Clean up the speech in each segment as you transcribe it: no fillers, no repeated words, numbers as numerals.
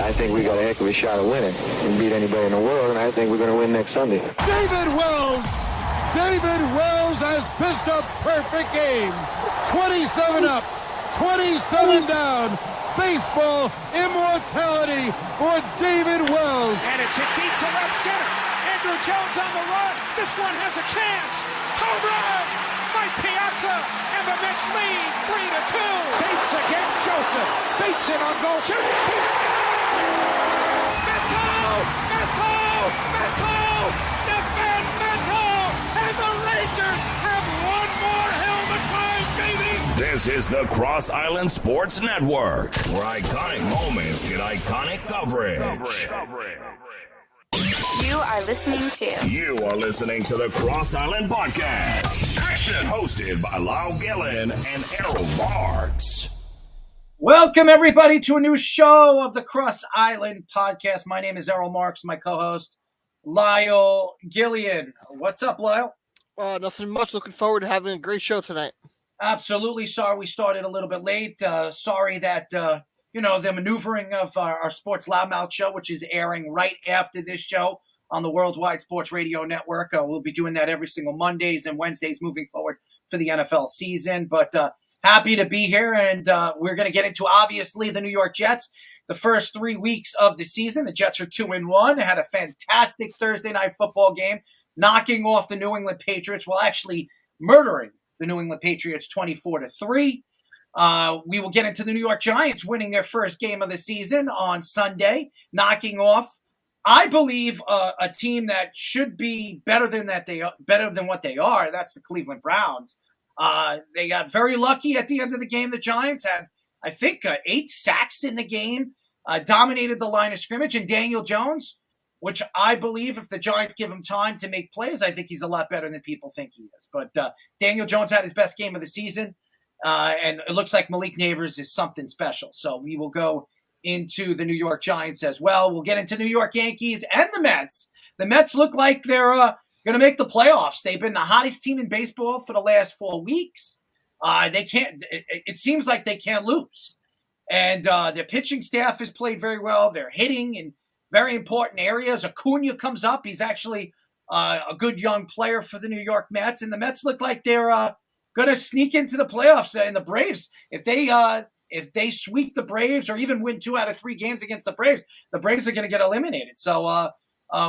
I think we got a heck of a shot of winning. We can beat anybody in the world, and I think we're going to win next Sunday. David Wells has pitched a perfect game. 27 up, 27 down. Baseball immortality for David Wells. And it's hit deep to left center. Andrew Jones on the run. This one has a chance. Home run! Mike Piazza, and the Mets lead 3-2. Bates against Joseph. Bates in on goal. Shoots. Metho! Stefan Metho! And the Rangers have one more hell of a time, baby! This is the Cross Island Sports Network, where iconic moments get iconic coverage. You are listening to the Cross Island Podcast. Action! Hosted by Lyle Gillen and Errol Marks. Welcome, everybody, to a new show of the Cross Island Podcast. My name is Errol Marks, my co-host, Lyle Gillian. What's up, Lyle? Nothing much. Looking forward to having a great show tonight. Absolutely. Sorry we started a little bit late. Sorry that, the maneuvering of our Sports Loudmouth show, which is airing right after this show on the Worldwide Sports Radio Network. We'll be doing that every single Mondays and Wednesdays moving forward for the NFL season. But happy to be here, and we're going to get into, obviously, the New York Jets. The first 3 weeks of the season, the Jets are 2-1. They had a fantastic Thursday night football game, knocking off the New England Patriots, while actually murdering the New England Patriots 24-3. We will get into the New York Giants winning their first game of the season on Sunday, knocking off, I believe, a team that should be better than what they are. That's the Cleveland Browns. They got very lucky at the end of the game. The Giants had, I think, 8 sacks in the game, dominated the line of scrimmage, and Daniel Jones, which I believe if the Giants give him time to make plays, I think he's a lot better than people think he is. But Daniel Jones had his best game of the season, and it looks like Malik Neighbors is something special. So we will go into the New York Giants as well. We'll get into New York Yankees and the Mets. The Mets look like they're going to make the playoffs. They've been the hottest team in baseball for the last 4 weeks. It seems like they can't lose. And their pitching staff has played very well. They're hitting in very important areas. Acuna comes up. He's actually a good young player for the New York Mets. And the Mets look like they're going to sneak into the playoffs. And the Braves, if they sweep the Braves or even win 2 out of 3 games against the Braves are going to get eliminated. So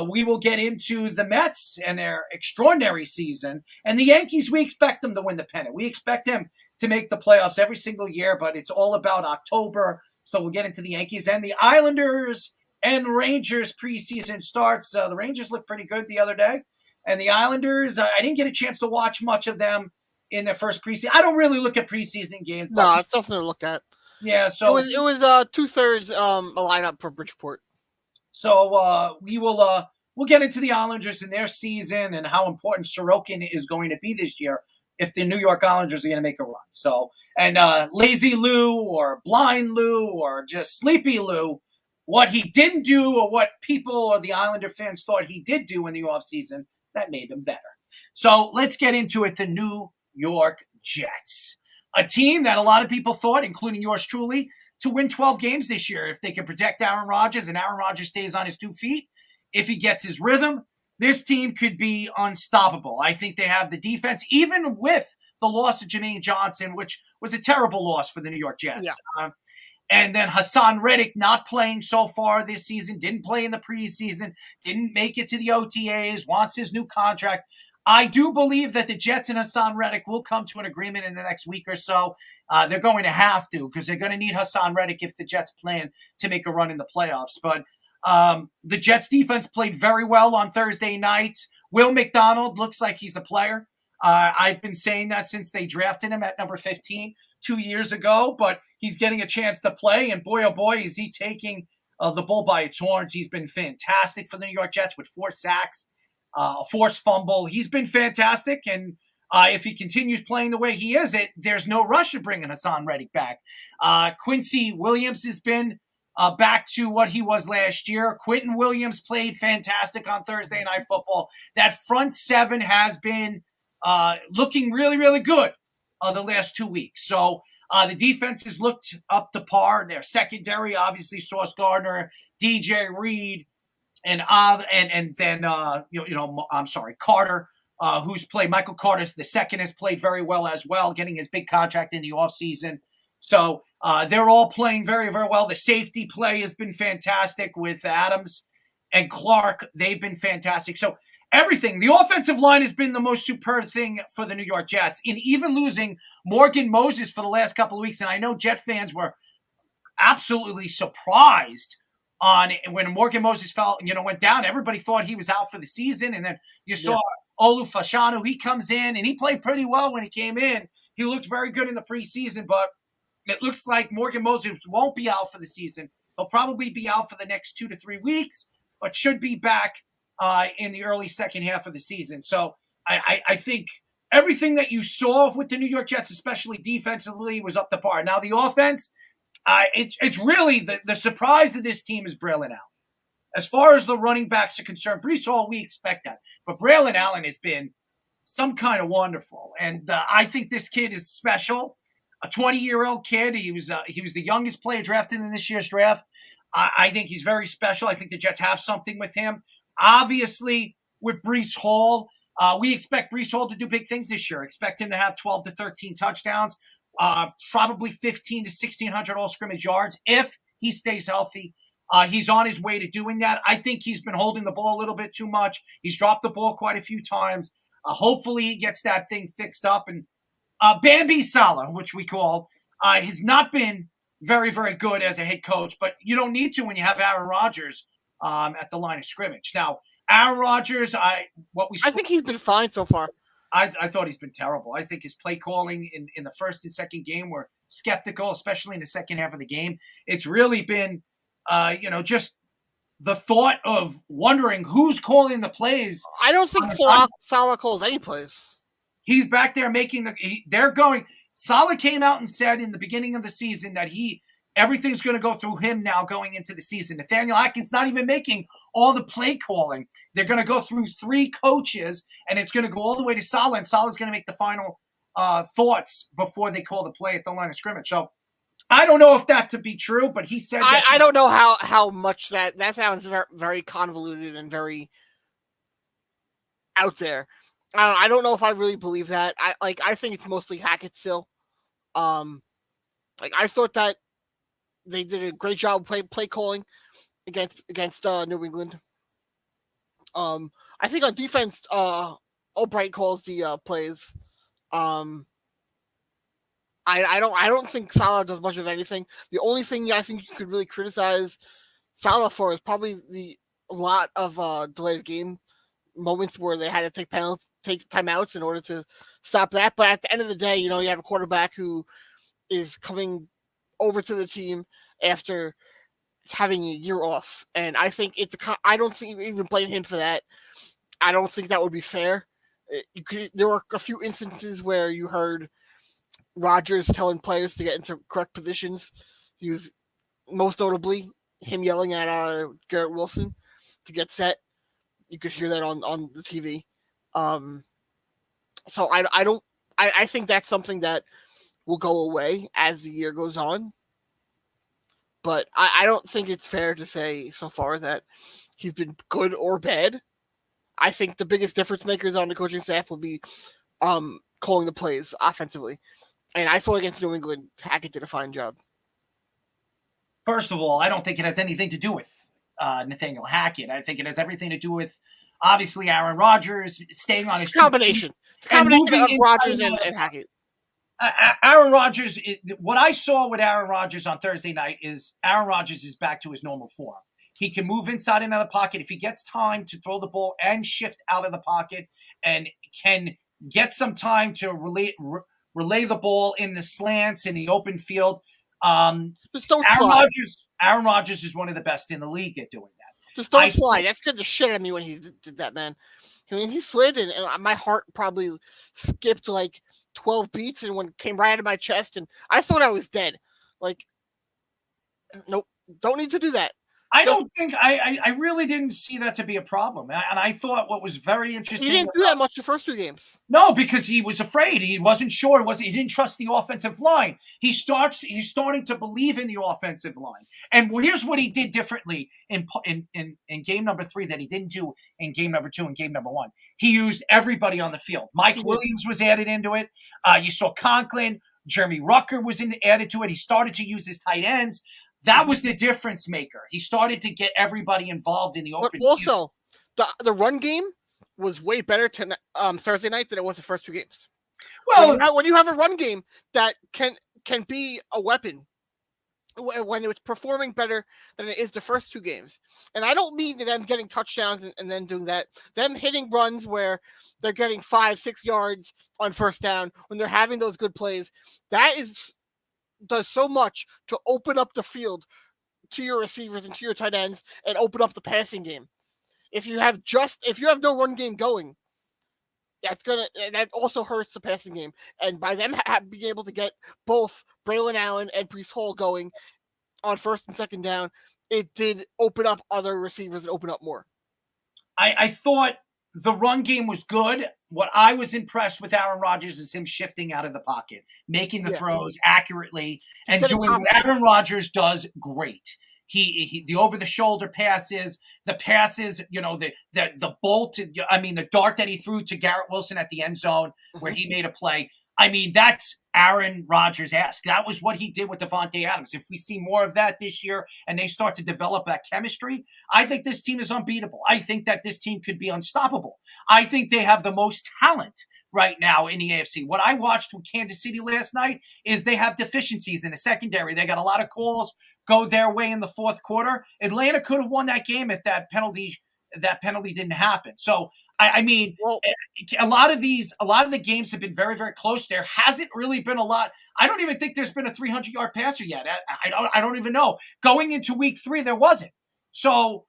we will get into the Mets and their extraordinary season. And the Yankees, we expect them to win the pennant. We expect them to make the playoffs every single year, but it's all about October. So we'll get into the Yankees and the Islanders and Rangers preseason starts. The Rangers looked pretty good the other day. And the Islanders, I didn't get a chance to watch much of them in their first preseason. I don't really look at preseason games. No, it's nothing to look at. Yeah, so it was 2/3 a lineup for Bridgeport. So we'll get into the Islanders and their season and how important Sorokin is going to be this year if the New York Islanders are going to make a run. So, and Lazy Lou or Blind Lou or just Sleepy Lou, what he didn't do or what people or the Islander fans thought he did do in the offseason, that made him better. So let's get into it. The New York Jets, a team that a lot of people thought, including yours truly, to win 12 games this year if they can protect Aaron Rodgers and Aaron Rodgers stays on his 2 feet. If he gets his rhythm, this team could be unstoppable. I think they have the defense, even with the loss of Jermaine Johnson, which was a terrible loss for the New York Jets. Yeah. And then Hassan Reddick not playing so far this season, didn't play in the preseason, didn't make it to the OTAs, wants his new contract. I do believe that the Jets and Hassan Reddick will come to an agreement in the next week or so. They're going to have to because they're going to need Hassan Reddick if the Jets plan to make a run in the playoffs. But the Jets defense played very well on Thursday night. Will McDonald looks like he's a player. I've been saying that since they drafted him at number 15 2 years ago, but he's getting a chance to play. And boy, oh boy, is he taking the bull by its horns. He's been fantastic for the New York Jets with 4 sacks. A forced fumble. He's been fantastic, and if he continues playing the way he is, there's no rush of bringing Hassan Reddick back. Quincy Williams has been back to what he was last year. Quentin Williams played fantastic on Thursday Night Football. That front 7 has been looking really, really good the last 2 weeks. So The defenses looked up to par. Their secondary, obviously, Sauce Gardner, DJ Reed, and then Carter, who's played. Michael Carter, the second, has played very well as well, getting his big contract in the offseason. So they're all playing very, very well. The safety play has been fantastic with Adams and Clark. They've been fantastic. So everything. The offensive line has been the most superb thing for the New York Jets. In even losing Morgan Moses for the last couple of weeks, and I know Jet fans were absolutely surprised on when Morgan Moses went down. Everybody thought he was out for the season, and then you saw Olu Fashanu. He comes in, and he played pretty well when he came in. He looked very good in the preseason, but it looks like Morgan Moses won't be out for the season. He'll probably be out for the next 2 to 3 weeks, but should be back in the early second half of the season. So I think everything that you saw with the New York Jets, especially defensively, was up to par. Now the offense, it's really the surprise of this team is Braylon Allen. As far as the running backs are concerned, Breece Hall, we expect that. But Braylon Allen has been some kind of wonderful. And I think this kid is special. A 20-year-old kid. He was the youngest player drafted in this year's draft. I think he's very special. I think the Jets have something with him. Obviously, with Breece Hall, we expect Breece Hall to do big things this year. Expect him to have 12 to 13 touchdowns, probably 15 to 1,600 all-scrimmage yards if he stays healthy. He's on his way to doing that. I think he's been holding the ball a little bit too much. He's dropped the ball quite a few times. Hopefully, he gets that thing fixed up. And Bambi Salah, which we call, has not been very, very good as a head coach, but you don't need to when you have Aaron Rodgers at the line of scrimmage. Now, Aaron Rodgers, I think he's been fine so far. I thought he's been terrible. I think his play calling in the first and second game were skeptical, especially in the second half of the game. It's really been, just the thought of wondering who's calling the plays. I don't think Salah calls any plays. He's back there Salah came out and said in the beginning of the season that everything's going to go through him now going into the season. Nathaniel Hackett's not even making all the play calling. They're going to go through 3 coaches, and it's going to go all the way to Salah, and Salah's going to make the final thoughts before they call the play at the line of scrimmage. So I don't know if that to be true, but he said that. I don't know how much that sounds very, very convoluted and very out there. I don't know if I really believe that. I think it's mostly Hackett still. I thought that they did a great job play calling against New England. I think on defense, Albright calls the plays. I don't think Salah does much of anything. The only thing I think you could really criticize Salah for is probably a lot of delayed game moments where they had to take timeouts in order to stop that. But at the end of the day, you have a quarterback who is coming over to the team after having a year off. And I think I don't even blame him for that. I don't think that would be fair. There were a few instances where you heard Rodgers telling players to get into correct positions. He was most notably him yelling at Garrett Wilson to get set. You could hear that on the TV. So I think that's something that will go away as the year goes on. But I don't think it's fair to say so far that he's been good or bad. I think the biggest difference makers on the coaching staff will be calling the plays offensively. And I thought against New England, Hackett did a fine job. First of all, I don't think it has anything to do with Nathaniel Hackett. I think it has everything to do with, obviously, Aaron Rodgers staying on his combination of Rodgers and Hackett. Aaron Rodgers, what I saw with Aaron Rodgers on Thursday night is Aaron Rodgers is back to his normal form. He can move inside and out of the pocket. If he gets time to throw the ball and shift out of the pocket and can get some time to relay the ball in the slants in the open field, just don't slide. Aaron Rodgers is one of the best in the league at doing that. Just don't slide. That scared the shit out of me when he did that, man. I mean, he slid and my heart probably skipped like 12 beats and when it came right out of my chest and I thought I was dead. Like, nope, don't need to do that. I really didn't see that to be a problem. And I thought what was very interesting. He didn't do that much the first 2 games. No, because he was afraid. He wasn't sure. He didn't trust the offensive line. He's starting to believe in the offensive line. And here's what he did differently in game number 3 that he didn't do in game number 2 and game number 1. He used everybody on the field. Mike Williams was added into it. You saw Conklin. Jeremy Rucker was added to it. He started to use his tight ends. That was the difference maker. He started to get everybody involved in the open. But also, the run game was way better Thursday night than it was the first 2 games. Well, when you have a run game that can be a weapon, when it's performing better than it is the first 2 games. And I don't mean them getting touchdowns and then doing that. Them hitting runs where they're getting 5-6 yards on first down, when they're having those good plays, that does so much to open up the field to your receivers and to your tight ends and open up the passing game. If you have no run game going, that also hurts the passing game. And by them being able to get both Braylon Allen and Breece Hall going on first and second down, it did open up other receivers and open up more. I thought the run game was good. What I was impressed with Aaron Rodgers is him shifting out of the pocket, making the throws accurately, and doing what Aaron Rodgers does great. He the over-the-shoulder passes, the passes, the bolt, the dart that he threw to Garrett Wilson at the end zone where he made a play. That's Aaron Rodgers-esque. That was what he did with Devontae Adams. If we see more of that this year and they start to develop that chemistry, I think this team is unbeatable. I think that this team could be unstoppable. I think they have the most talent right now in the AFC. What I watched with Kansas City last night is they have deficiencies in the secondary. They got a lot of calls go their way in the fourth quarter. Atlanta could have won that game if that penalty didn't happen. So, a lot of the games have been very, very close. There hasn't really been a lot. I don't even think there's been a 300-yard passer yet. I don't even know. Going into week 3, there wasn't. So,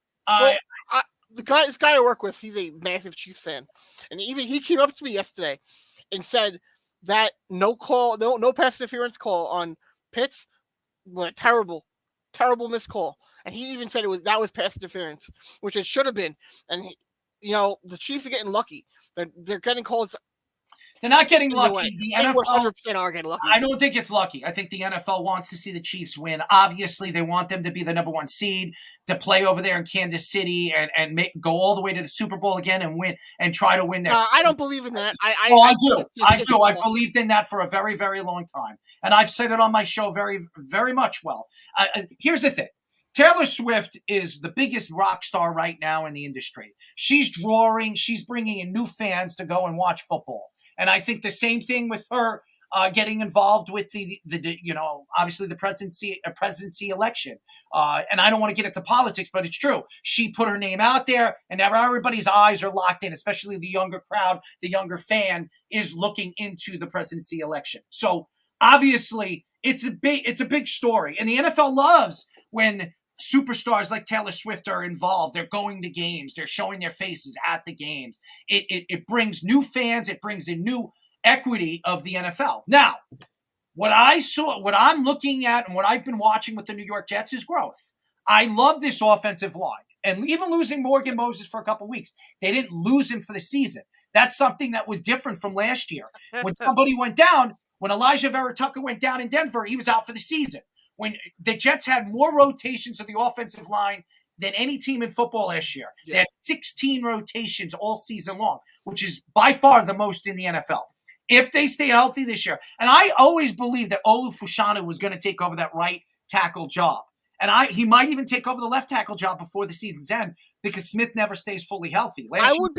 this guy I work with, he's a massive Chiefs fan, and even he came up to me yesterday and said that no pass interference call on Pitts was terrible missed call, and he even said that was pass interference, which it should have been, and the Chiefs are getting lucky. They're getting calls. They're not getting lucky. The NFL 100% are getting lucky. I don't think it's lucky. I think the NFL wants to see the Chiefs win. Obviously, they want them to be the number 1 seed, to play over there in Kansas City and go all the way to the Super Bowl again and win and try to win their. I don't believe in that. I do. I do. I believed in that for a very, very long time, and I've said it on my show very, very much. Well, here's the thing. Taylor Swift is the biggest rock star right now in the industry. She's bringing in new fans to go and watch football. And I think the same thing with her getting involved with the obviously the presidency election. And I don't want to get into politics, but it's true. She put her name out there, and now everybody's eyes are locked in, especially the younger crowd, the younger fan is looking into the presidency election. So obviously it's a big story. And the NFL loves when superstars like Taylor Swift are involved. They're going to games. They're showing their faces at the games. It brings new fans. It brings in new equity of the NFL. Now, what I'm looking at and what I've been watching with the New York Jets is growth. I love this offensive line. And even losing Morgan Moses for a couple weeks, they didn't lose him for the season. That's something that was different from last year. When somebody went down, when Elijah Vera Tucker went down in Denver, he was out for the season. When the Jets had more rotations of the offensive line than any team in football last year. Yeah. They had 16 rotations all season long, which is by far the most in the NFL. If they stay healthy this year. And I always believed that Olu Fashanu was going to take over that right tackle job. And he might even take over the left tackle job before the season's end because Smith never stays fully healthy. I would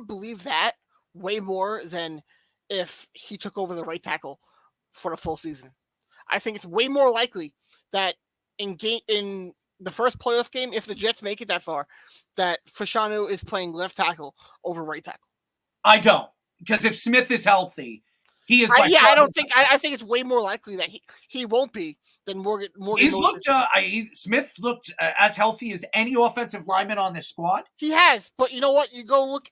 believe that way more than if he took over the right tackle for the full season. I think it's way more likely that in the first playoff game, if the Jets make it that far, that Fashanu is playing left tackle over right tackle. I don't, because if Smith is healthy, he is. I think it's way more likely that he won't be than Morgan. Smith looked as healthy as any offensive lineman on this squad. He has, but you know what? You go look.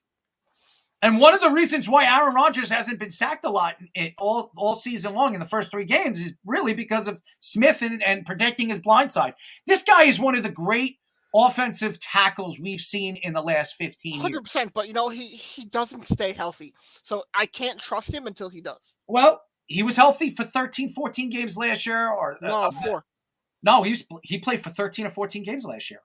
And one of the reasons why Aaron Rodgers hasn't been sacked a lot all season long in the first 3 games is really because of Smith and protecting his blind side. This guy is one of the great offensive tackles we've seen in the last 15 years. 100%, but he doesn't stay healthy. So I can't trust him until he does. Well, he was healthy for 13, 14 games last year. No, 4. No, he played for 13 or 14 games last year.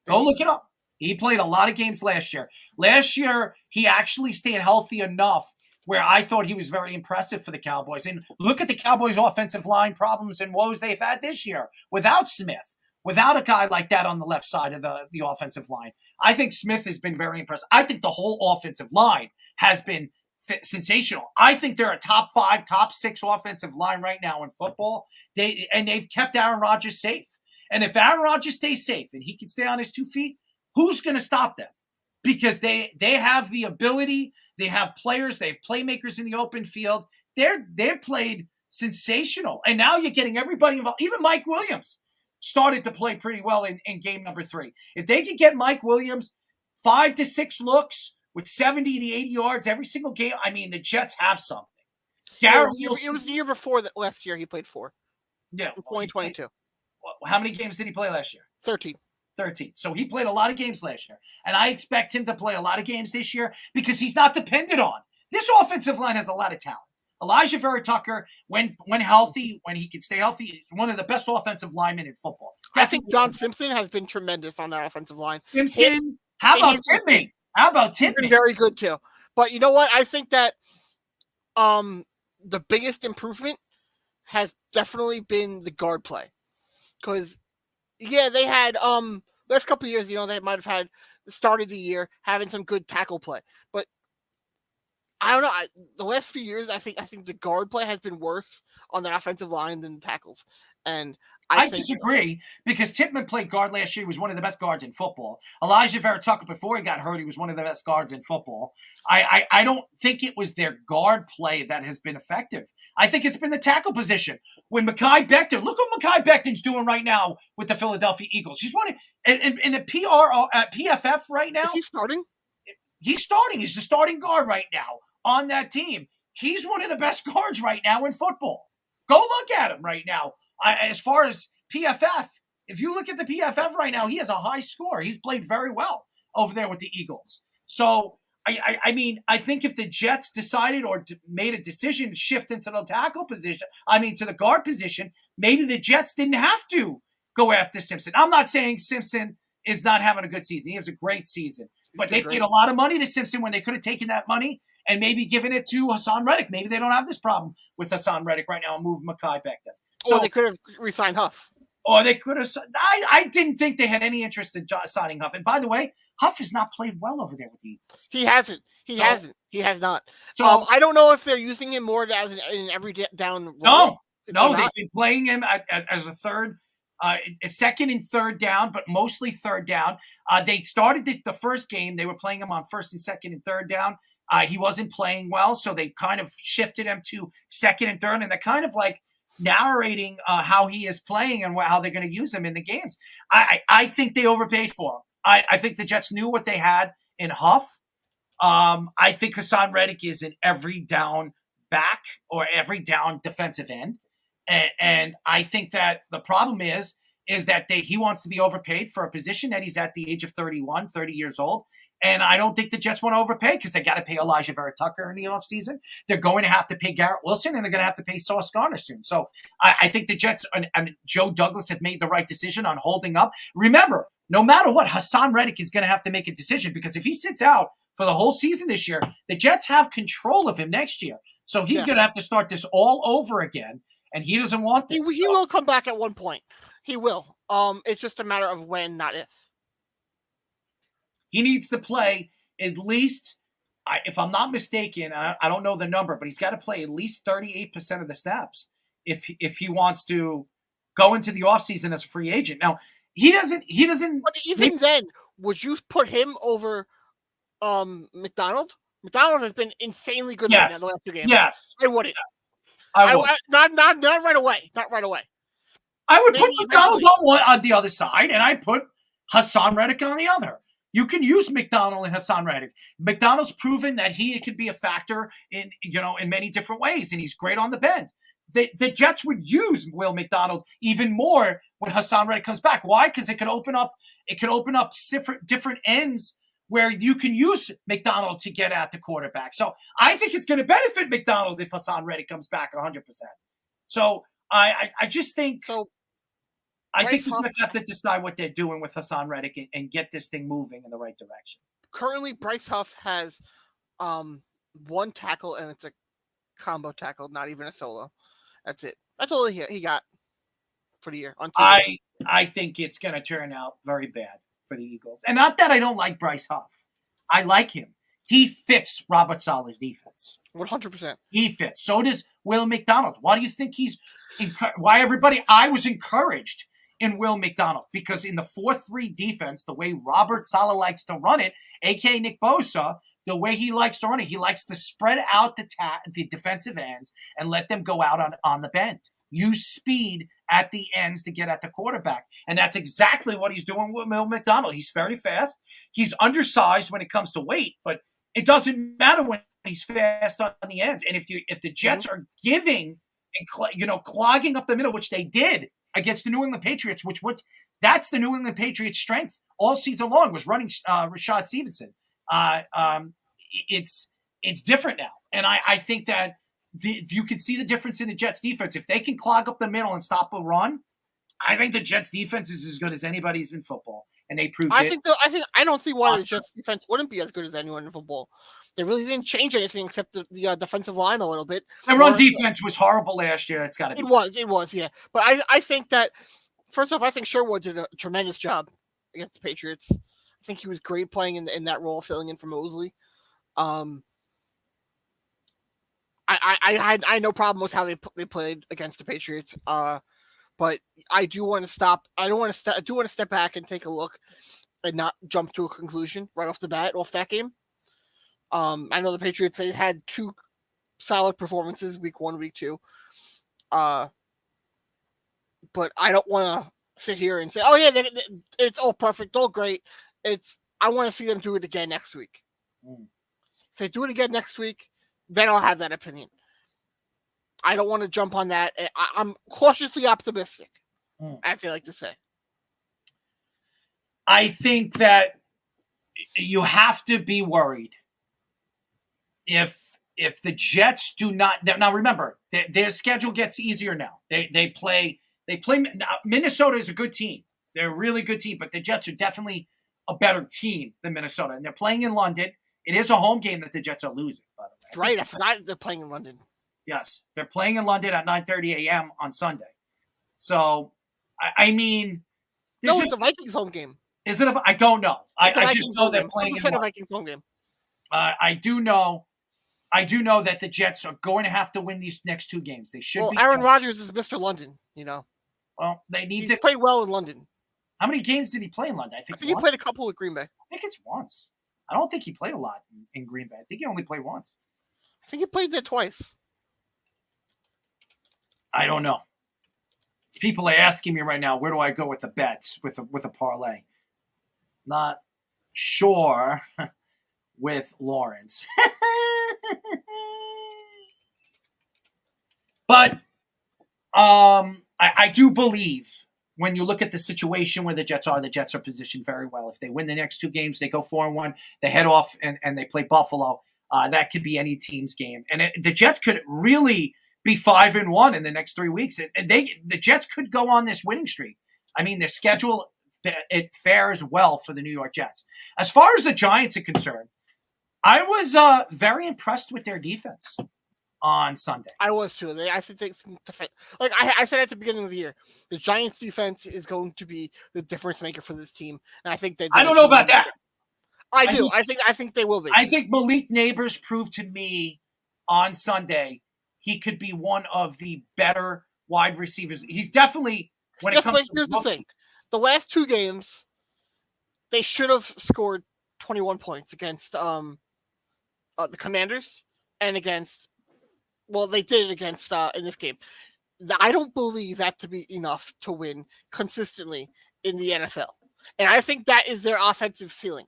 Go look it up. He played a lot of games last year. Last year, he actually stayed healthy enough where I thought he was very impressive for the Cowboys. And look at the Cowboys' offensive line problems and woes they've had this year without Smith, without a guy like that on the left side of the offensive line. I think Smith has been very impressive. I think the whole offensive line has been sensational. I think they're a top 5, top 6 offensive line right now in football. They've kept Aaron Rodgers safe. And if Aaron Rodgers stays safe and he can stay on his 2 feet, who's going to stop them? Because they have the ability, they have players, they have playmakers in the open field. They're played sensational. And now you're getting everybody involved. Even Mike Williams started to play pretty well in game number 3. If they could get Mike Williams 5 to 6 looks with 70 to 80 yards every single game, I mean, the Jets have something. It was the year before that. Last year he played 4. Yeah. In 2022. How many games did he play last year? 13. So he played a lot of games last year. And I expect him to play a lot of games this year because he's not dependent on. This offensive line has a lot of talent. Elijah Vera Tucker, when healthy, when he can stay healthy, is one of the best offensive linemen in football. Definitely. I think John Simpson has been tremendous on that offensive line. Simpson. How about Tippmann? He's been very good too. But you know what? I think that the biggest improvement has definitely been the guard play. Because they had last couple of years, they might have had the start of the year having some good tackle play. But I don't know. The last few years, I think the guard play has been worse on the offensive line than the tackles. And I disagree because Tippmann played guard last year. He was one of the best guards in football. Elijah Vera Tucker, before he got hurt, he was one of the best guards in football. I don't think it was their guard play that has been effective. I think it's been the tackle position. When Mekhi Becton, look what Mekhi Becton's doing right now with the Philadelphia Eagles. He's one in the PFF right now. Is he starting? He's starting. He's the starting guard right now on that team. He's one of the best guards right now in football. Go look at him right now. As far as PFF, if you look at the PFF right now, he has a high score. He's played very well over there with the Eagles. So, I mean, I think if the Jets decided or made a decision to shift into the tackle position, to the guard position, maybe the Jets didn't have to go after Simpson. I'm not saying Simpson is not having a good season. He has a great season. But they paid a lot of money to Simpson when they could have taken that money and maybe given it to Hassan Reddick. Maybe they don't have this problem with Hassan Reddick right now and move Mekhi Becton. So they could have re-signed Huff. Or they could have. I didn't think they had any interest in signing Huff. And by the way, Huff has not played well over there with the Eagles. He hasn't. He has not. So I don't know if they're using him more as an every down role. No, they've been playing him as a third, a second and third down, but mostly third down. They started the first game. They were playing him on first and second and third down. He wasn't playing well, so they kind of shifted him to second and third, and they're kind of like narrating how he is playing and how they're going to use him in the games. I think they overpaid for him. I think the Jets knew what they had in Huff. I think Hassan Reddick is an every down back or every down defensive end. And I think that the problem is that he wants to be overpaid for a position that he's at the age of 31, 30 years old. And I don't think the Jets want to overpay because they got to pay Elijah Vera Tucker in the offseason. They're going to have to pay Garrett Wilson, and they're going to have to pay Sauce Gardner soon. So I think the Jets and Joe Douglas have made the right decision on holding up. Remember, no matter what, Hassan Reddick is going to have to make a decision because if he sits out for the whole season this year, the Jets have control of him next year. So he's going to have to start this all over again, and he doesn't want this. He will come back at one point. He will. It's just a matter of when, not if. He needs to play at least, if I'm not mistaken, I don't know the number, but he's got to play at least 38% of the snaps if he wants to go into the offseason as a free agent. Now, he doesn't. But even then, would you put him over McDonald? McDonald has been insanely good right now the last 2 games. Yes. I wouldn't. I would. Not right away. Not right away. I would put McDonald on the other side, and I put Hassan Reddick on the other. You can use McDonald and Hassan Reddick. McDonald's proven that he could be a factor in many different ways, and he's great on the bend. The Jets would use Will McDonald even more when Hassan Reddick comes back. Why? Because it could open up different ends where you can use McDonald to get at the quarterback. So I think it's going to benefit McDonald if Hassan Reddick comes back 100%. So I just think I think the Jets have to decide what they're doing with Hassan Reddick and get this thing moving in the right direction. Currently, Bryce Huff has one tackle, and it's a combo tackle, not even a solo. That's it. That's all he got for the year. I think it's going to turn out very bad for the Eagles. And not that I don't like Bryce Huff. I like him. He fits Robert Saleh's defense. 100%. He fits. So does Will McDonald. Why do you think I was encouraged in Will McDonald? Because in the 4-3 defense, the way Robert Saleh likes to run it, a.k.a. Nick Bosa, the way he likes to run it, he likes to spread out the defensive ends and let them go out on the bend. Use speed at the ends to get at the quarterback. And that's exactly what he's doing with Will McDonald. He's very fast. He's undersized when it comes to weight, but it doesn't matter when he's fast on the ends. And if the Jets are giving and clogging up the middle, which they did against the New England Patriots, that's the New England Patriots' strength all season long, was running Rashad Stevenson. It's different now. And I think that you can see the difference in the Jets defense. If they can clog up the middle and stop a run, I think the Jets defense is as good as anybody's in football. And they proved it. I don't see why the Jets defense wouldn't be as good as anyone in football. They really didn't change anything except the defensive line a little bit. The run defense was horrible last year. It's got to be. It was, yeah. But I think that, first off, I think Sherwood did a tremendous job against the Patriots. I think he was great playing in that role, filling in for Mosley. I had no problem with how they played against the Patriots. But I do want to stop. I do want to step back and take a look and not jump to a conclusion right off the bat off that game. I know the Patriots, they had two solid performances, week 1, week 2. But I don't want to sit here and say, oh yeah, it's all perfect, all great. I want to see them do it again next week. If they do it again next week, then I'll have that opinion. I don't want to jump on that. I'm cautiously optimistic, as I like to say. I think that you have to be worried if the Jets do not. Now remember, their schedule gets easier now. They play. Now, Minnesota is a good team. They're a really good team, but the Jets are definitely a better team than Minnesota, and they're playing in London. It is a home game that the Jets are losing, by the way. Right, I forgot they're playing in London. Yes, they're playing in London at 9:30 a.m. on Sunday. So, I mean, it's a Vikings home game. Is it? I don't know. I just know they're playing in a Vikings home game. I do know that the Jets are going to have to win these next 2 games. They should. Well, Aaron Rodgers is Mr. London. Well, they need to play well in London. How many games did he play in London? I think he played a couple with Green Bay. I think it's once. I don't think he played a lot in Green Bay. I think he only played once. I think he played there twice. I don't know. People are asking me right now, where do I go with the bets with a parlay? Not sure with Lawrence. But I do believe when you look at the situation where the Jets are positioned very well. If they win the next 2 games, they go 4-1, they head off and they play Buffalo. That could be any team's game. And the Jets could really be 5-1 in the next 3 weeks. The Jets could go on this winning streak. I mean, their schedule, it fares well for the New York Jets. As far as the Giants are concerned, I was very impressed with their defense on Sunday. I was too. I think they defend. Like I said at the beginning of the year, the Giants defense is going to be the difference maker for this team. And I think they. I don't know about that. I do. I think they will be. I think Malik Neighbors proved to me on Sunday he could be one of the better wide receivers. He's definitely when it comes to here's the thing. The last 2 games, they should have scored 21 points against the Commanders and against. Well, they did it against in this game. I don't believe that to be enough to win consistently in the NFL. And I think that is their offensive ceiling.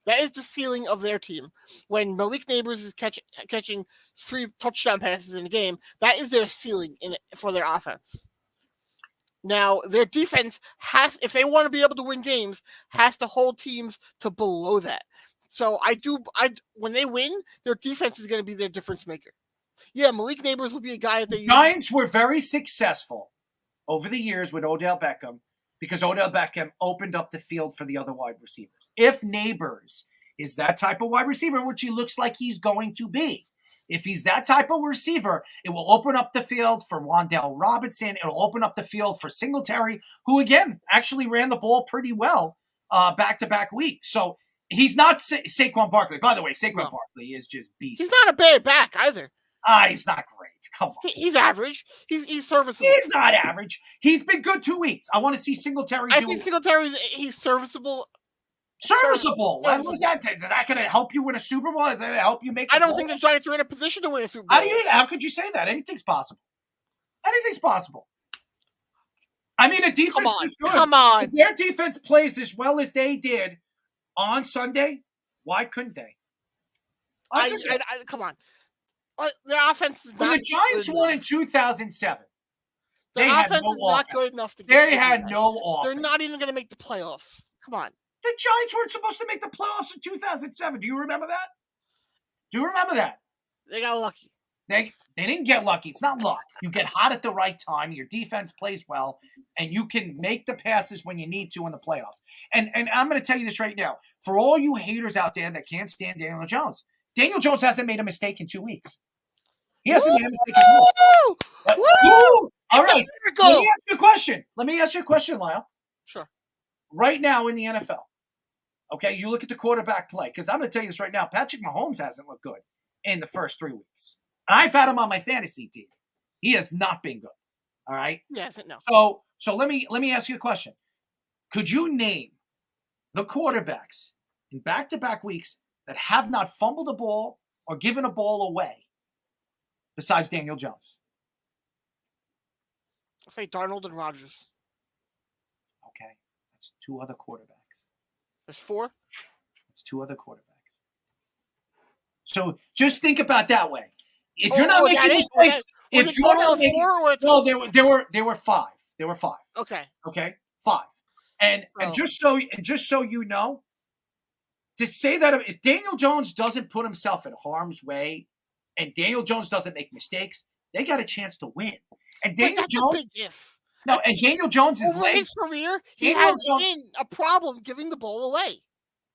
That is the ceiling of their team. When Malik Neighbors is catching 3 touchdown passes in a game, that is their ceiling for their offense. Now, their defense if they want to be able to win games, has to hold teams to below that. So when they win, their defense is going to be their difference maker. Yeah, Malik Neighbors will be a guy that the Giants were very successful over the years with Odell Beckham because Odell Beckham opened up the field for the other wide receivers. If Neighbors is that type of wide receiver, which he looks like he's going to be, if he's that type of receiver, it will open up the field for Wan'Dale Robinson. It'll open up the field for Singletary, who, again, actually ran the ball pretty well back-to-back weeks. So he's not Saquon Barkley. By the way, Saquon Barkley is just beast. He's not a bad back either. He's not great. Come on. He's average. He's serviceable. He's not average. He's been good 2 weeks. I want to see Singletary I think Singletary's he's serviceable. Serviceable. What was that? Is that going to help you win a Super Bowl? Is that going to help you make I don't think the Giants are in a position to win a Super Bowl. How could you say that? Anything's possible. Anything's possible. I mean, a defense is good. Come on. If their defense plays as well as they did on Sunday, why couldn't they? Come on. Their offense is when not the Giants good won enough. in 2007, Their they had offense no is not offense. good enough to get They had that. no offense. They're not even going to make the playoffs. Come on. The Giants weren't supposed to make the playoffs in 2007. Do you remember that? They got lucky. They didn't get lucky. It's not luck. You get hot at the right time. Your defense plays well, and you can make the passes when you need to in the playoffs. And I'm going to tell you this right now. For all you haters out there that can't stand Daniel Jones hasn't made a mistake in 2 weeks. He hasn't made a mistake in 2 weeks. All right. Let me ask you a question, Lyle. Sure. Right now in the NFL, okay, you look at the quarterback play, because I'm going to tell you this right now. Patrick Mahomes hasn't looked good in the first 3 weeks. And I've had him on my fantasy team. He has not been good. All right? Yes, no. So let me ask you a question. Could you name the quarterbacks in back-to-back weeks that have not fumbled a ball or given a ball away besides Daniel Jones? I'll say Darnold and Rodgers. Okay. That's 2 other quarterbacks. There's 4? That's 2 other quarterbacks. So just think about that way. If you're not making mistakes, if you're not making, no, there were 5. There were 5. Okay, 5. And just so you know, to say that if Daniel Jones doesn't put himself in harm's way, and Daniel Jones doesn't make mistakes, they got a chance to win. And Daniel Jones, and Daniel Jones is over his career. He has been a problem giving the ball away.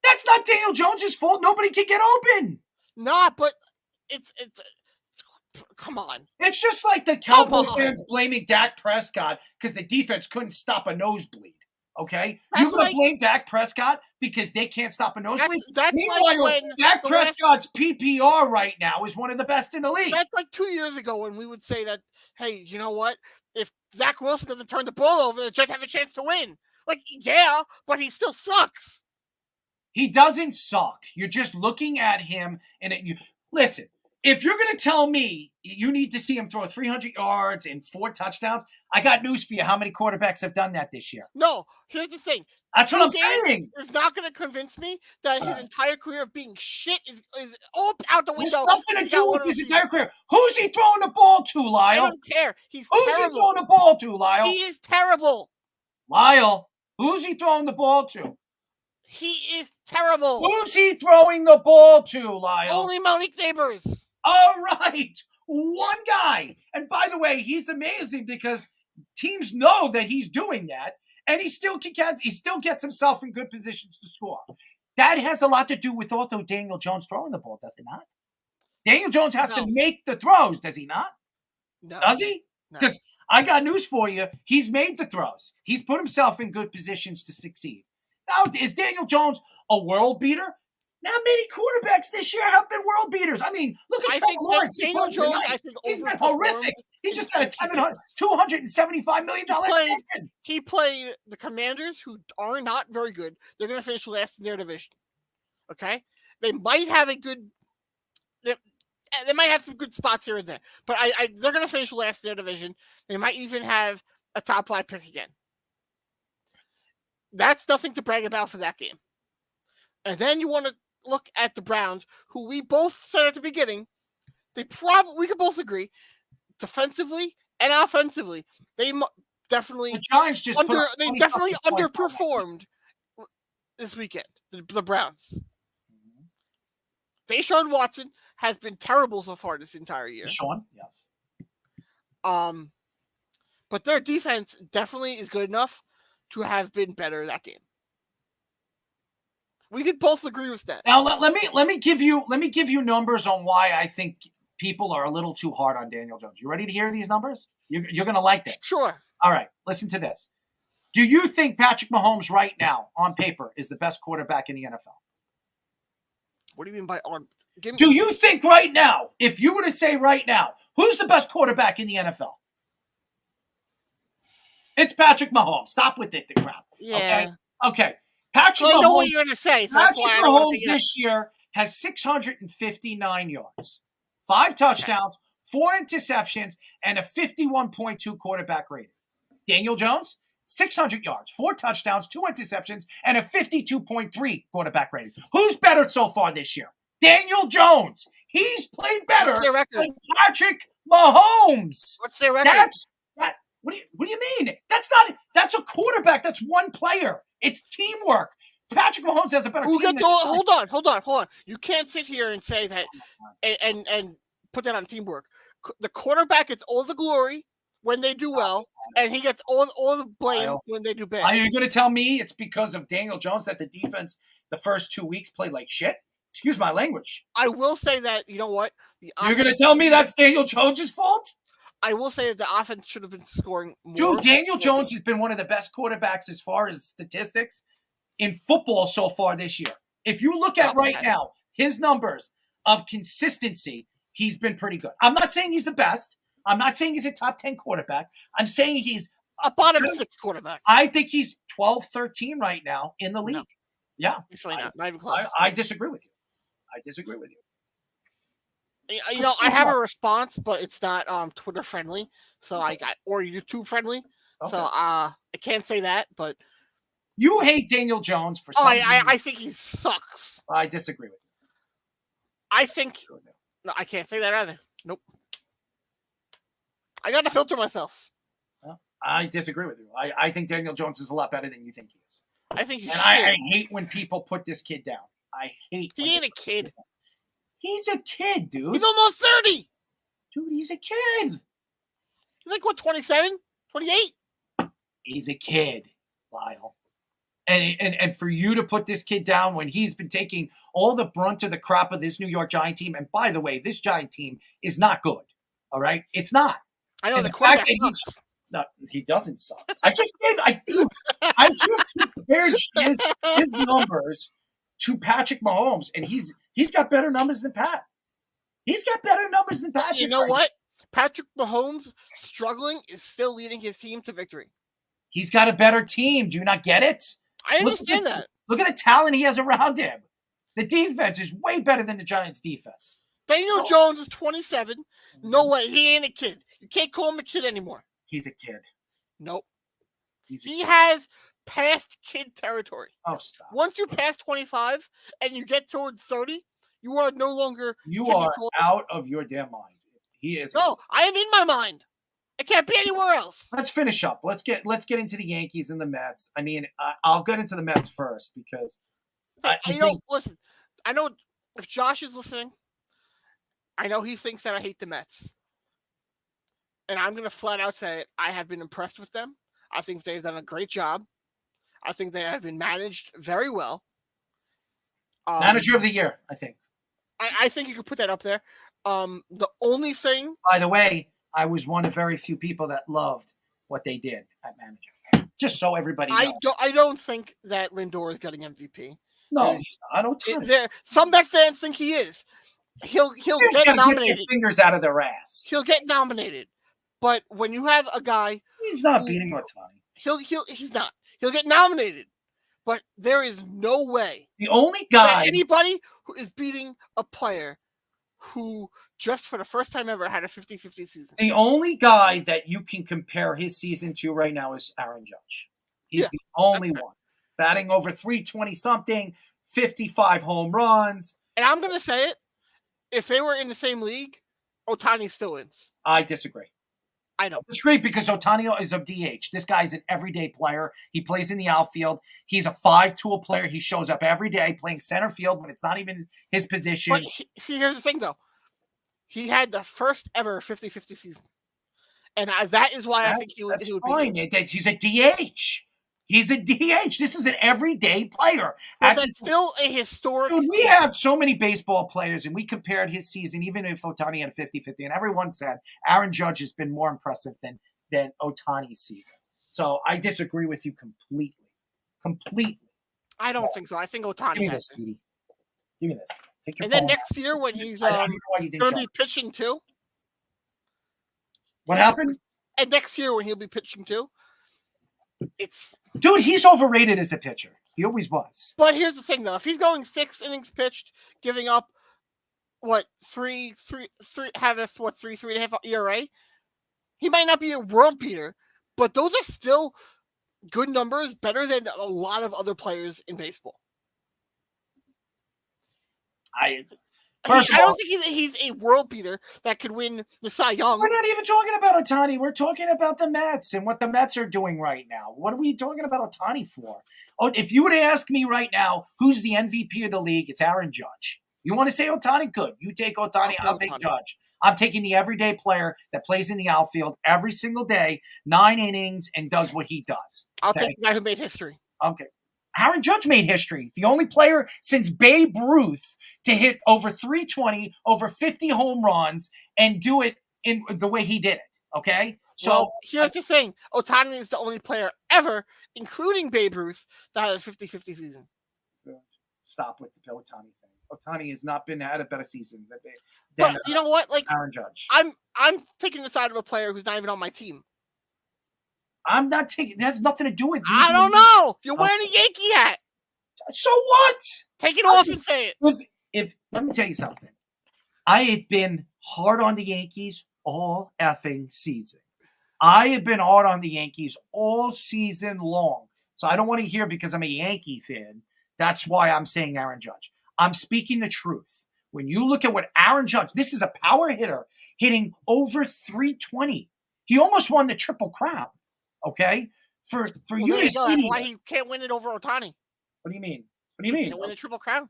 That's not Daniel Jones' fault. Nobody can get open. Nah, but it's come on. It's just like the Cowboy fans blaming Dak Prescott because the defense couldn't stop a nosebleed. Okay? You're going to blame Dak Prescott because they can't stop a nosebleed? Meanwhile, like when Dak Prescott's PPR right now is one of the best in the league. That's like 2 years ago when we would say that, hey, you know what? If Zach Wilson doesn't turn the ball over, the Jets have a chance to win. Like, yeah, but he still sucks. He doesn't suck. You're just looking at him and listen. If you're going to tell me you need to see him throw 300 yards and 4 touchdowns, I got news for you. How many quarterbacks have done that this year? No, here's the thing. That's what I'm saying. It's not going to convince me that his entire career of being shit is all out the window. There's nothing to do with his entire career. Who's he throwing the ball to, Lyle? I don't care. Who's he throwing the ball to, Lyle? He is terrible. Lyle, who's he throwing the ball to? He is terrible. Who's he throwing the ball to, Lyle? Only Malik Neighbors. All right. One guy. And by the way, he's amazing because teams know that he's doing that, and he still gets himself in good positions to score. That has a lot to do with also Daniel Jones throwing the ball, does it not? Daniel Jones has to make the throws, does he not? No. Does he? Because I got news for you. He's made the throws. He's put himself in good positions to succeed. Now, is Daniel Jones a world beater? Not many quarterbacks this year have been world beaters. I mean, look at Trevor Lawrence. Daniel Jones, he's been horrific. He just got a $275 million extension. He played the Commanders, who are not very good. They're going to finish last in their division. Okay? They might have they might have some good spots here and there. But they're going to finish last in their division. They might even have a top 5 pick again. That's nothing to brag about for that game. And then you want to look at the Browns, who we both said at the beginning, we could both agree, defensively and offensively, they definitely The Giants just they definitely underperformed this weekend. The Browns. Deshaun Watson has been terrible so far this entire year. Deshaun, yes. But their defense definitely is good enough to have been better that game. We could both agree with that. Now let me give you numbers on why I think people are a little too hard on Daniel Jones. You ready to hear these numbers? You're going to like this. Sure. All right, listen to this. Do you think Patrick Mahomes right now, on paper, is the best quarterback in the NFL? What do you mean by on? Do you think right now, if you were to say right now, who's the best quarterback in the NFL? It's Patrick Mahomes. Stop with it, the crap. Yeah. Okay. Patrick I know Mahomes, what you're going to say. So Patrick Mahomes this year has 659 yards, 5 touchdowns, 4 interceptions, and a 51.2 quarterback rating. Daniel Jones, 600 yards, 4 touchdowns, 2 interceptions, and a 52.3 quarterback rating. Who's better so far this year? Daniel Jones. He's played better than Patrick Mahomes. What's their record? What do you mean? That's a quarterback. That's one player. It's teamwork. Patrick Mahomes has a better team. Hold on. You can't sit here and say that and put that on teamwork. The quarterback gets all the glory when they do well, and he gets all the blame when they do bad. Are you going to tell me it's because of Daniel Jones that the defense the first 2 weeks played like shit? Excuse my language. I will say that, you know what? You're going to tell me that's Daniel Jones' fault? I will say that the offense should have been scoring more. Dude, Daniel Jones has been one of the best quarterbacks as far as statistics in football so far this year. If you look at right now, his numbers of consistency, he's been pretty good. I'm not saying he's the best. I'm not saying he's a top 10 quarterback. I'm saying he's a bottom 6 quarterback. I think he's 12, 13 right now in the league. No. Yeah. Actually not even close. I disagree with you. You know, I have a response, but it's not Twitter friendly, or YouTube friendly. Okay. So I can't say that. But you hate Daniel Jones for something. I think he sucks. I disagree with you. I think no, I can't say that either. Nope. I got to filter myself. Well, I disagree with you. I think Daniel Jones is a lot better than you think he is. I think he's I hate when people put this kid down. I hate. He ain't a kid. He's a kid, dude. He's almost 30. Dude, he's a kid. He's like, what, 27? 28? He's a kid, Lyle. And for you to put this kid down when he's been taking all the brunt of the crap of this New York Giant team, and by the way, this Giant team is not good, all right? It's not. I know, and the quarterback sucks. No, he doesn't suck. I just compared his numbers to Patrick Mahomes, and he's got better numbers than Pat. He's got better numbers than Pat. You know what? Patrick Mahomes struggling is still leading his team to victory. He's got a better team. Do you not get it? I understand that. Look at the talent he has around him. The defense is way better than the Giants' defense. Daniel Jones is 27. No way. He ain't a kid. You can't call him a kid anymore. He's a kid. Nope. He has past kid territory. Oh, stop. Once you pass 25 and you get towards 30, you are no longer... You are out of your damn mind. He is... No, I am in my mind. I can't be anywhere else. Let's finish up. Let's get into the Yankees and the Mets. I mean, I'll get into the Mets first because... Listen, I know if Josh is listening, I know he thinks that I hate the Mets. And I'm going to flat out say it. I have been impressed with them. I think they've done a great job. I think they have been managed very well. Manager of the year, I think. I think you could put that up there. The only thing... By the way, I was one of very few people that loved what they did at manager. Just so everybody knows. I don't think that Lindor is getting MVP. No, I don't. Some Mets fans think he is. He'll get nominated. Get fingers out of their ass. He'll get nominated. But when you have a guy, he's not beating Ohtani. He's not. He'll get nominated. But there is no way the only guy anybody who is beating a player who just for the first time ever had a 50-50 season. The only guy that you can compare his season to right now is Aaron Judge. He's the only one. Batting over 320 something, 55 home runs. And I'm going to say it. If they were in the same league, Ohtani still wins. I disagree. I know. It's great because Ohtani is a DH. This guy's an everyday player. He plays in the outfield. He's a 5-tool player. He shows up every day playing center field when it's not even his position. But see, here's the thing, though. He had the first ever 50-50 season. And that is why I think he would fine. be. He's a DH. He's a DH. This is an everyday player. But that's still a historic. Dude, we have so many baseball players, and we compared his season, even if Ohtani had a 50-50, and everyone said Aaron Judge has been more impressive than Ohtani's season. So I disagree with you completely. Completely. I don't think so. I think Ohtani Give me has this, Speedy. Give me this. Take your and phone then next year when he's going to be pitching too. What happened? And next year when he'll be pitching too. Dude, he's overrated as a pitcher. He always was. But here's the thing, though: if he's going 6 innings pitched, giving up three and a half ERA, he might not be a world beater, but those are still good numbers, better than a lot of other players in baseball. I don't think he's a world beater that could win the Cy Young. We're not even talking about Ohtani. We're talking about the Mets and what the Mets are doing right now. What are we talking about Ohtani for? Oh, if you were to ask me right now, who's the MVP of the league, it's Aaron Judge. You want to say Ohtani? Good. You take Ohtani, I'll take Judge. I'm taking the everyday player that plays in the outfield every single day, 9 innings, and does what he does. Okay? I'll take the guy who made history. Okay. Aaron Judge made history. The only player since Babe Ruth to hit over 320, over 50 home runs, and do it in the way he did it. Okay? So here's the thing. Ohtani is the only player ever, including Babe Ruth, that had a 50-50 season. Stop with the Ohtani thing. Ohtani has not had a better season than but you know what? Aaron Judge. I'm taking the side of a player who's not even on my team. I'm not taking. It has nothing to do with me. I don't know. You're wearing a Yankee hat. So what? Take it off and say it. If let me tell you something. I have been hard on the Yankees all effing season. I have been hard on the Yankees all season long. So I don't want to hear because I'm a Yankee fan. That's why I'm saying Aaron Judge. I'm speaking the truth. When you look at what Aaron Judge, this is a power hitter hitting over 320. He almost won the Triple Crown. Okay? For you to see why he can't win it over Ohtani. What do you mean? What do you mean? He can't win the Triple Crown.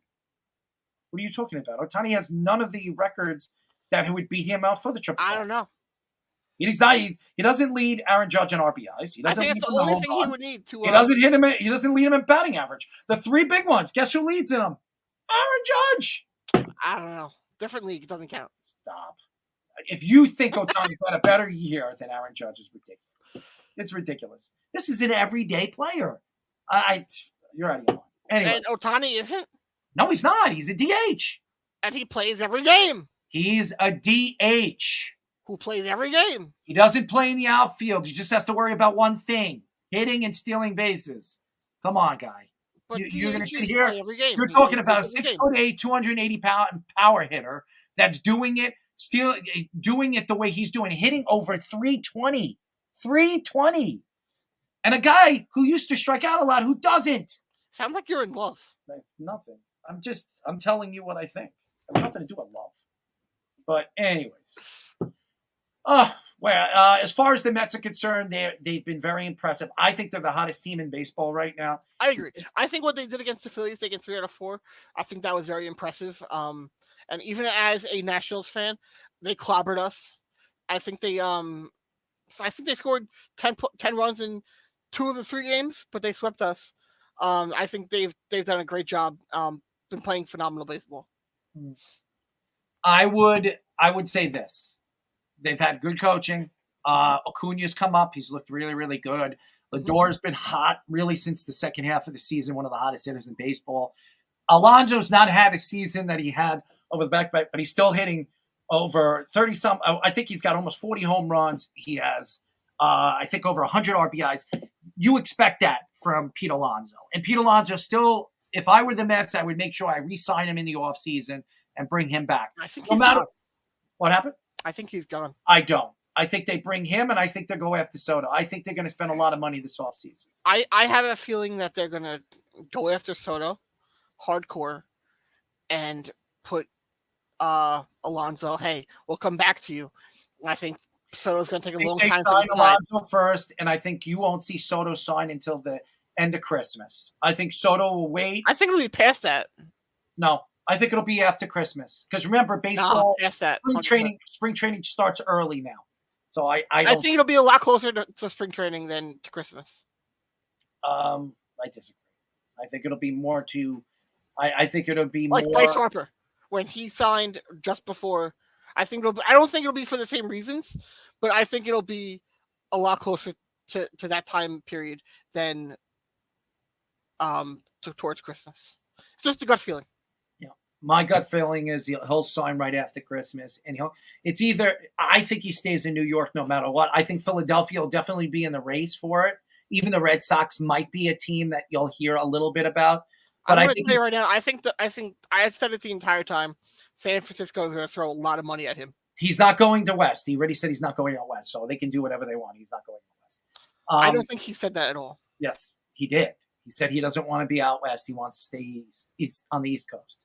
What are you talking about? Ohtani has none of the records that would beat him out for the Triple Crown. I don't know. He's not, he doesn't lead Aaron Judge in RBIs. He doesn't I think that's the only thing he would need to. He doesn't hit him. He doesn't lead him in batting average. The 3 big ones. Guess who leads in them? Aaron Judge. I don't know. Different league. It doesn't count. Stop. If you think Ohtani's had a better year than Aaron Judge, is ridiculous. It's ridiculous. This is an everyday player. You're out of your mind. Anyway. And Ohtani isn't? No, he's not. He's a DH. And he plays every game. He's a DH. Who plays every game. He doesn't play in the outfield. He just has to worry about one thing, hitting and stealing bases. Come on, guy. You're going to sit here. You're talking about a 6'8", 280-pound power hitter that's doing it the way he's doing it, hitting over 320. 320. And a guy who used to strike out a lot who doesn't. Sounds like you're in love. That's nothing. I'm telling you what I think. It has nothing to do with love. But anyways. As far as the Mets are concerned, they've been very impressive. I think they're the hottest team in baseball right now. I agree. I think what they did against the Phillies, taking 3 out of 4, I think that was very impressive. And even as a Nationals fan, they clobbered us. I think they scored 10 runs in 2 of the 3 games, but they swept us. I think they've done a great job. Been playing phenomenal baseball. I would say this. They've had good coaching. Acuna's come up. He's looked really, really good. Lindor's been hot really since the second half of the season, one of the hottest hitters in baseball. Alonso's not had a season that he had over the back, but he's still hitting over 30-some. I think he's got almost 40 home runs. He has, I think, over 100 RBIs. You expect that from Pete Alonso. And Pete Alonso still, if I were the Mets, I would make sure I re-sign him in the offseason and bring him back. I think he's gone. What happened? I think he's gone. I don't. I think they bring him, and I think they'll go after Soto. I think they're going to spend a lot of money this offseason. I have a feeling that they're going to go after Soto. hardcore and put Alonso, hey, we'll come back to you. I think Soto's going to take a long time to sign decide. Alonso first, and I think you won't see Soto sign until the end of Christmas. I think Soto will wait. I think it'll be past that. No, I think it'll be after Christmas. Because remember, baseball, past that. spring training starts early now. So I think it'll be a lot closer to spring training than to Christmas. I disagree. I think it'll be more to. I think it'll be like more. Bryce Harper when he signed just before. I don't think it'll be for the same reasons, but I think it'll be a lot closer to that time period than towards Christmas. It's just a gut feeling. Yeah, my gut feeling is he'll sign right after Christmas, and it's either. I think he stays in New York no matter what. I think Philadelphia will definitely be in the race for it. Even the Red Sox might be a team that you'll hear a little bit about. But I'm going to say right now, I think I said it the entire time. San Francisco is going to throw a lot of money at him. He's not going to West. He already said he's not going out West, so they can do whatever they want. He's not going out West. I don't think he said that at all. Yes, he did. He said he doesn't want to be out West. He wants to stay east on the East Coast.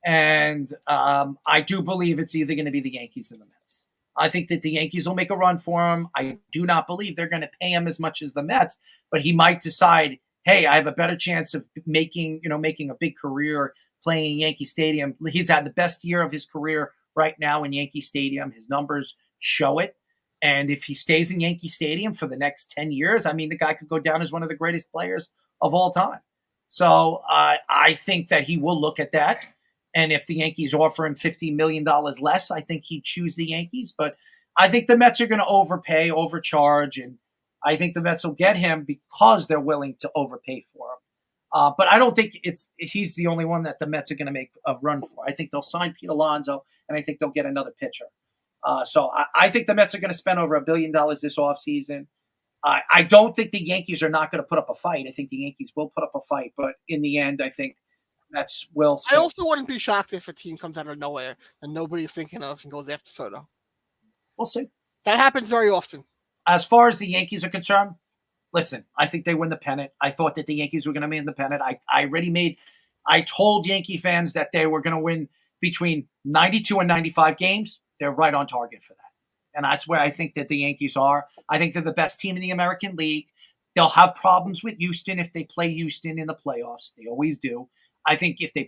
And I do believe it's either going to be the Yankees and the Mets. I think that the Yankees will make a run for him. I do not believe they're going to pay him as much as the Mets, but he might decide, hey, I have a better chance of making a big career playing in Yankee Stadium. He's had the best year of his career right now in Yankee Stadium. His numbers show it. And if he stays in Yankee Stadium for the next 10 years, I mean, the guy could go down as one of the greatest players of all time. So I think that he will look at that. And if the Yankees offer him $50 million less, I think he'd choose the Yankees. But I think the Mets are going to overcharge. And I think the Mets will get him because they're willing to overpay for him. But I don't think he's the only one that the Mets are going to make a run for. I think they'll sign Pete Alonso, and I think they'll get another pitcher. So I think the Mets are going to spend over $1 billion this offseason. I don't think the Yankees are not going to put up a fight. I think the Yankees will put up a fight. But in the end, I think Mets will spend. I also wouldn't be shocked if a team comes out of nowhere and nobody's thinking of and goes after Soto. We'll see. That happens very often. As far as the Yankees are concerned, listen, I think they win the pennant. I thought that the Yankees were going to win the pennant. I told Yankee fans that they were going to win between 92 and 95 games. They're right on target for that. And that's where I think that the Yankees are. I think they're the best team in the American League. They'll have problems with Houston if they play Houston in the playoffs. They always do. I think if they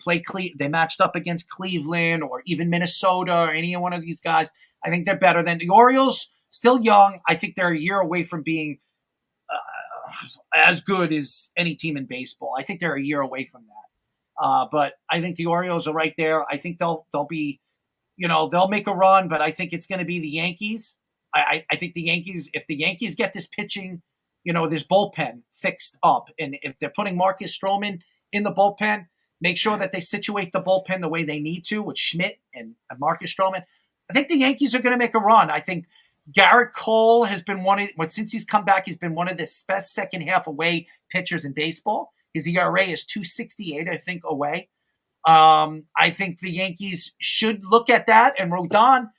they matched up against Cleveland or even Minnesota or any one of these guys, I think they're better than the Orioles. Still young. I think they're a year away from being as good as any team in baseball. I think they're a year away from that. But I think the Orioles are right there. I think they'll be, they'll make a run, but I think it's going to be the Yankees. I think the Yankees, if the Yankees get this pitching, this bullpen fixed up, and if they're putting Marcus Stroman in the bullpen, make sure that they situate the bullpen the way they need to with Schmidt and Marcus Stroman. I think the Yankees are going to make a run. I think Garrett Cole has been since he's come back, he's been one of the best second half away pitchers in baseball. His ERA is 2.68, I think, away. I think the Yankees should look at that. And Rodon,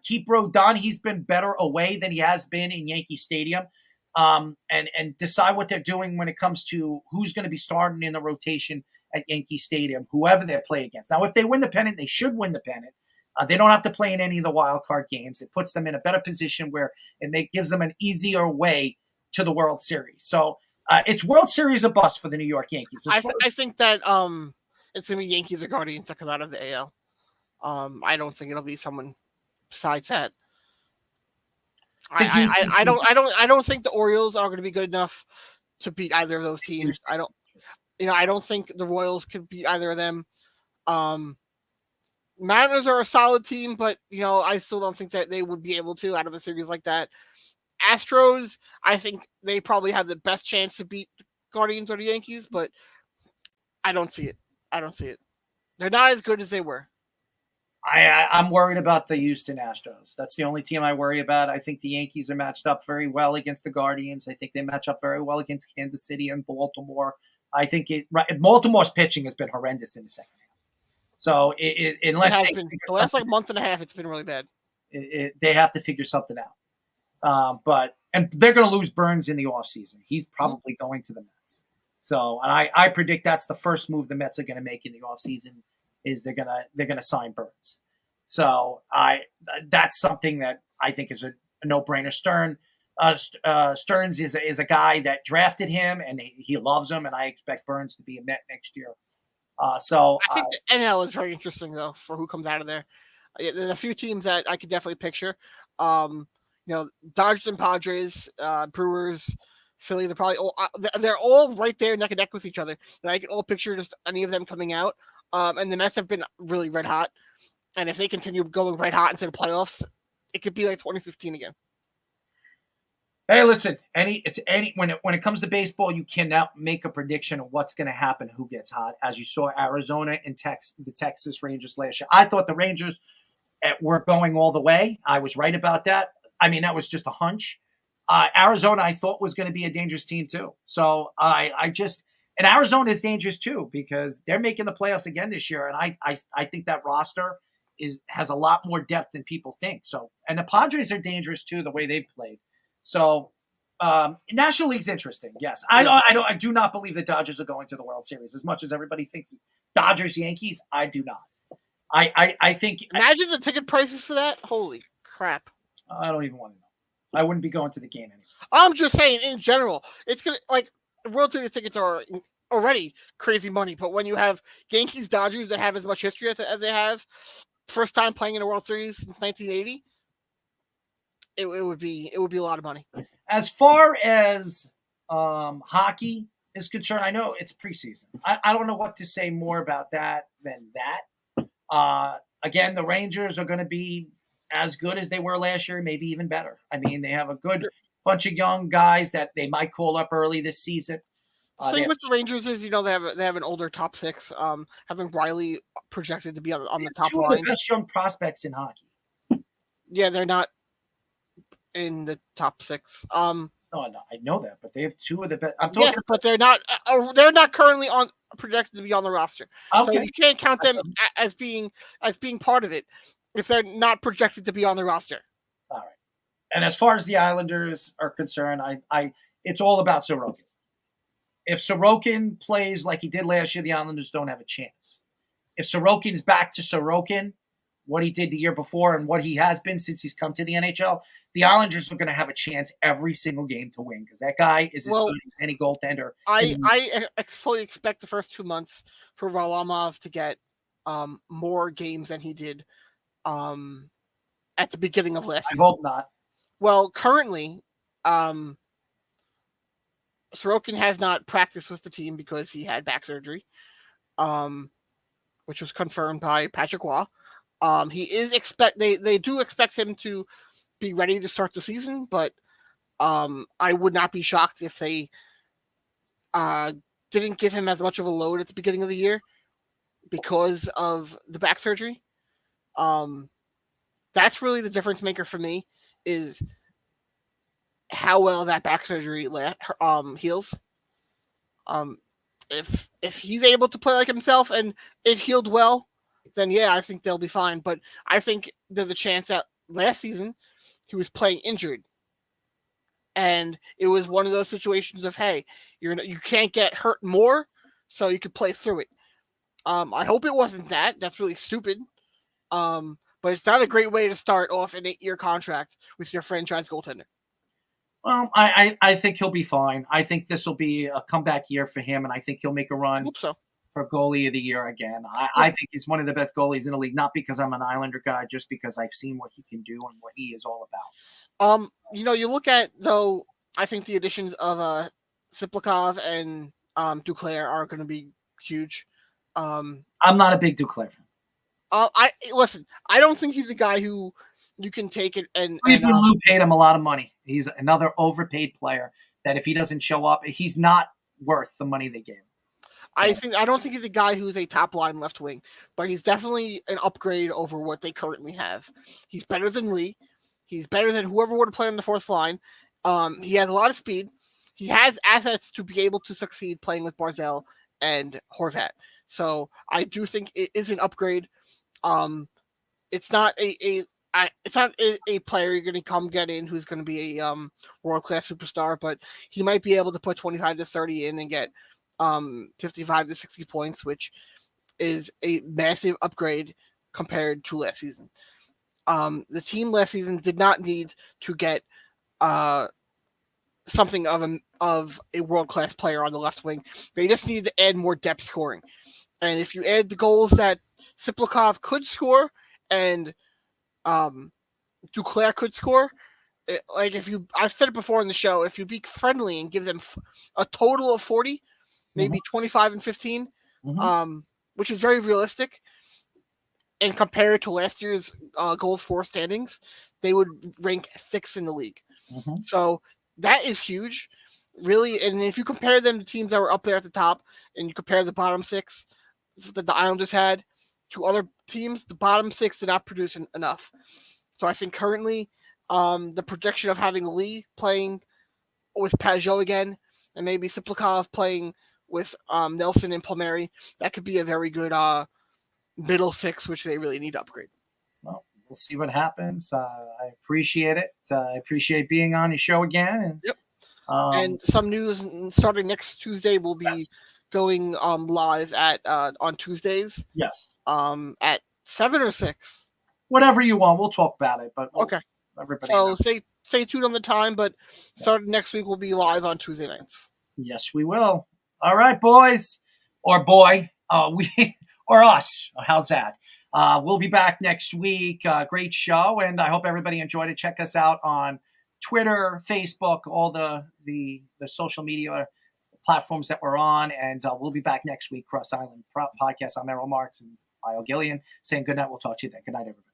keep Rodon. He's been better away than he has been in Yankee Stadium. And decide what they're doing when it comes to who's going to be starting in the rotation at Yankee Stadium, whoever they play against. Now, if they win the pennant, they should win the pennant. They don't have to play in any of the wild card games. It puts them in a better position where it gives them an easier way to the World Series. So it's World Series or bust for the New York Yankees. I think that it's going to be Yankees or Guardians that come out of the AL. I don't think it'll be someone besides that. I don't think the Orioles are going to be good enough to beat either of those teams. I don't think the Royals could beat either of them. Mariners are a solid team, but I still don't think that they would be able to out of a series like that. Astros, I think they probably have the best chance to beat the Guardians or the Yankees, but I don't see it. They're not as good as they were. I'm worried about the Houston Astros. That's the only team I worry about. I think the Yankees are matched up very well against the Guardians. I think they match up very well against Kansas City and Baltimore. I think Baltimore's pitching has been horrendous in the second half. So unless the last month and a half, it's been really bad. They have to figure something out. And they're going to lose Burns in the offseason. He's probably going to the Mets. So, and I predict that's the first move the Mets are going to make in the offseason is they're gonna sign Burns. So that's something that I think is a no-brainer. Stearns is a guy that drafted him and he loves him, and I expect Burns to be a Met next year. So I think the NL is very interesting though for who comes out of there. There's a few teams that I could definitely picture. Dodgers and Padres, Brewers, Philly. They're all right there neck and neck with each other. And I can all picture just any of them coming out. And the Mets have been really red hot. And if they continue going red hot into the playoffs, it could be like 2015 again. Hey, listen, when it comes to baseball, you cannot make a prediction of what's going to happen, who gets hot. As you saw Arizona and the Texas Rangers last year. I thought the Rangers were going all the way. I was right about that. I mean, that was just a hunch. Arizona, I thought, was going to be a dangerous team too. So and Arizona is dangerous too because they're making the playoffs again this year, and I think that roster has a lot more depth than people think. So, and the Padres are dangerous too, the way they've played. So, National League's interesting. Yes, I do not believe the Dodgers are going to the World Series as much as everybody thinks. Dodgers, Yankees, I do not. I think. Imagine the ticket prices for that. Holy crap! I don't even want to know. I wouldn't be going to the game anyways. I'm just saying, in general, it's gonna World Series tickets are already crazy money, but when you have Yankees, Dodgers that have as much history as they have, first time playing in a World Series since 1980. It would be a lot of money. As far as hockey is concerned, I know it's preseason. I don't know what to say more about that than that. Again, the Rangers are going to be as good as they were last year, maybe even better. I mean, they have a good bunch of young guys that they might call up early this season. The thing with the Rangers is, they have an older top six. Having Riley projected to be on the top line. Two of the best young prospects in hockey. Yeah, they're not in the top six. No, I know that, but they have two of the best. Yes, but they're not. They're not currently projected to be on the roster. Okay. So you can't count them as being part of it if they're not projected to be on the roster. All right. And as far as the Islanders are concerned, it's all about Sorokin. If Sorokin plays like he did last year, the Islanders don't have a chance. If Sorokin's back to Sorokin, what he did the year before and what he has been since he's come to the NHL, the Islanders are going to have a chance every single game to win because that guy is as good as any goaltender. I fully expect the first 2 months for Varlamov to get more games than he did at the beginning of last season. I hope not. Well, currently, Sorokin has not practiced with the team because he had back surgery, which was confirmed by Patrick Waugh. They do expect him to be ready to start the season, but I would not be shocked if they didn't give him as much of a load at the beginning of the year because of the back surgery. That's really the difference maker for me is how well that back surgery heals. If he's able to play like himself and it healed well, then yeah, I think they'll be fine. But I think there's a chance that last season he was playing injured, and it was one of those situations of, hey, you can't get hurt more, so you could play through it. I hope it wasn't that. That's really stupid. But it's not a great way to start off an 8-year contract with your franchise goaltender. Well, I think he'll be fine. I think this will be a comeback year for him, and I think he'll make a run. I hope so. For goalie of the year again. I think he's one of the best goalies in the league, not because I'm an Islander guy, just because I've seen what he can do and what he is all about. You look at, though, I think the additions of Siplikov and Duclair are going to be huge. I'm not a big Duclair fan. I don't think he's the guy who you can take it and Lou paid him a lot of money. He's another overpaid player that if he doesn't show up, he's not worth the money they gave him. I don't think he's a guy who's a top line left wing, but he's definitely an upgrade over what they currently have. He's better than Lee. He's better than whoever would have played on the fourth line. He has a lot of speed. He has assets to be able to succeed playing with Barzal and Horvat. So I do think it is an upgrade. It's not a player you're going to come get in who's going to be a world-class superstar, but he might be able to put 25 to 30 in and get 55 to 60 points, which is a massive upgrade compared to last season. The team last season did not need to get something of a world-class player on the left wing. They just needed to add more depth scoring. And if you add the goals that Siplikov could score and Duclair could score, I've said it before in the show, if you be friendly and give them a total of 40, maybe 25 and 15, which is very realistic, and compare it to last year's goals for standings, they would rank 6th in the league. So that is huge, really. And if you compare them to teams that were up there at the top, and you compare the bottom 6 that the Islanders had to other teams, the bottom 6 did not produce enough. So I think currently the projection of having Lee playing with Pajot again, and maybe Siplikov playing with Nelson and Palmieri, that could be a very good middle 6, which they really need to upgrade. Well, we'll see what happens. I appreciate it. I appreciate being on your show again. And, yep. And some news starting next Tuesday will be going live at on Tuesdays. Yes. At 7 or 6. Whatever you want. We'll talk about it. But okay. So stay tuned on the time. But starting next week, we'll be live on Tuesday nights. Yes, we will. All right, boys, or boy, or us. How's that? We'll be back next week. Great show, and I hope everybody enjoyed it. Check us out on Twitter, Facebook, all the social media platforms that we're on, and we'll be back next week. Cross Island Podcast. I'm Errol Marks and Lyle Gillian saying good night. We'll talk to you then. Good night, everybody.